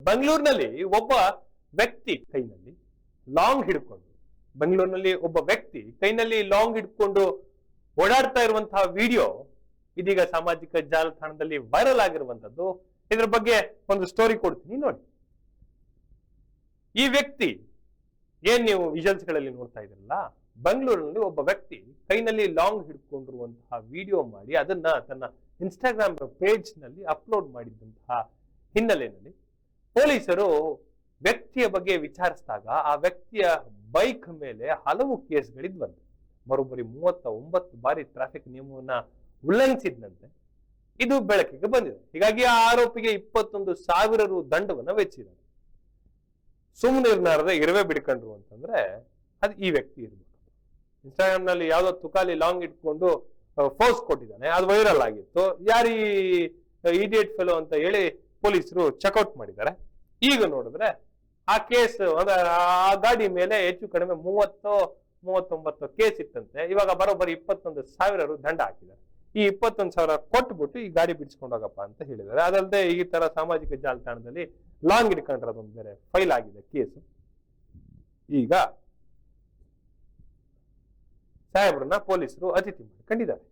ಬೆಂಗಳೂರಿನಲ್ಲಿ ಒಬ್ಬ ವ್ಯಕ್ತಿ ಕೈನಲ್ಲಿ ಲಾಂಗ್ ಹಿಡ್ಕೊಂಡು ಓಡಾಡ್ತಾ ಇರುವಂತಹ ವಿಡಿಯೋ ಇದೀಗ ಸಾಮಾಜಿಕ ಜಾಲತಾಣದಲ್ಲಿ ವೈರಲ್ ಆಗಿರುವಂತದ್ದು. ಇದ್ರ ಬಗ್ಗೆ ಒಂದು ಸ್ಟೋರಿ ಕೊಡ್ತೀನಿ ನೋಡಿ. ಈ ವ್ಯಕ್ತಿ ಏನ್ ನೀವು ವಿಜುವಲ್ಸ್ ಗಳಲ್ಲಿ ನೋಡ್ತಾ ಇದ್ರಲ್ಲ, ಬೆಂಗಳೂರಿನಲ್ಲಿ ಒಬ್ಬ ವ್ಯಕ್ತಿ ಕೈನಲ್ಲಿ ಲಾಂಗ್ ಹಿಡ್ಕೊಂಡಿರುವಂತಹ ವಿಡಿಯೋ ಮಾಡಿ ಅದನ್ನ ತನ್ನ ಇನ್ಸ್ಟಾಗ್ರಾಮ್ ಪೇಜ್ ನಲ್ಲಿ ಅಪ್ಲೋಡ್ ಮಾಡಿದಂತಹ ಹಿನ್ನೆಲೆಯಲ್ಲಿ ಪೊಲೀಸರು ವ್ಯಕ್ತಿಯ ಬಗ್ಗೆ ವಿಚಾರಿಸಿದಾಗ ಆ ವ್ಯಕ್ತಿಯ ಬೈಕ್ ಮೇಲೆ ಹಲವು ಕೇಸ್ಗಳಿದ್ವಂತೆ. ಬರೋಬ್ಬರಿ 39 ಬಾರಿ ಟ್ರಾಫಿಕ್ ನಿಯಮವನ್ನ ಉಲ್ಲಂಘಿಸಿದಂತೆ ಇದು ಬೆಳಕಿಗೆ ಬಂದಿದೆ. ಹೀಗಾಗಿ ಆ ಆರೋಪಿಗೆ 21,000 ರು ದಂಡವನ್ನ ವೆಚ್ಚಿದ್ದಾರೆ. ಸುಮ್ಮನೆ ಇರ್ನಾರದೆ ಇರುವೆ ಬಿಡ್ಕೊಂಡ್ರು ಅಂತಂದ್ರೆ ಅದು ಈ ವ್ಯಕ್ತಿ ಇರ್ಬೇಕು. ಇನ್ಸ್ಟಾಗ್ರಾಮ್ ನಲ್ಲಿ ಯಾವ್ದೋ ತುಕಾಲಿ ಲಾಂಗ್ ಇಟ್ಕೊಂಡು ಫೋರ್ಸ್ ಕೊಟ್ಟಿದ್ದಾನೆ, ಅದು ವೈರಲ್ ಆಗಿತ್ತು. ಯಾರೀ ಇಡಿಯಟ್ ಫೆಲೋ ಅಂತ ಹೇಳಿ ಪೊಲೀಸರು ಚೆಕ್ಔಟ್ ಮಾಡಿದ್ದಾರೆ. ಈಗ ನೋಡಿದ್ರೆ ಆ ಕೇಸ್ ಆ ಗಾಡಿ ಮೇಲೆ ಹೆಚ್ಚು ಕಡಿಮೆ 39 ಕೇಸ್ ಇತ್ತಂತೆ. ಇವಾಗ ಬರೋಬ್ಬರಿ 21,000 ರು ದಂಡ ಹಾಕಿದ್ದಾರೆ. ಈ 21,000 ಕೊಟ್ಬಿಟ್ಟು ಈ ಗಾಡಿ ಬಿಡಿಸ್ಕೊಂಡೋಗಪ್ಪ ಅಂತ ಹೇಳಿದ್ದಾರೆ. ಅದಲ್ಲದೆ ಈ ತರ ಸಾಮಾಜಿಕ ಜಾಲತಾಣದಲ್ಲಿ ಲಾಂಗ್ ಹಿಡ್ಕೊಂಡ್ರೆ ಅದೊಂದು ಬೇರೆ ಫೈಲ್ ಆಗಿದೆ ಕೇಸು. ಈಗ ಸಾಹೇಬ್ರನ್ನ ಪೊಲೀಸರು ಅತಿಥಿ ಮಾಡ್ಕೊಂಡಿದ್ದಾರೆ.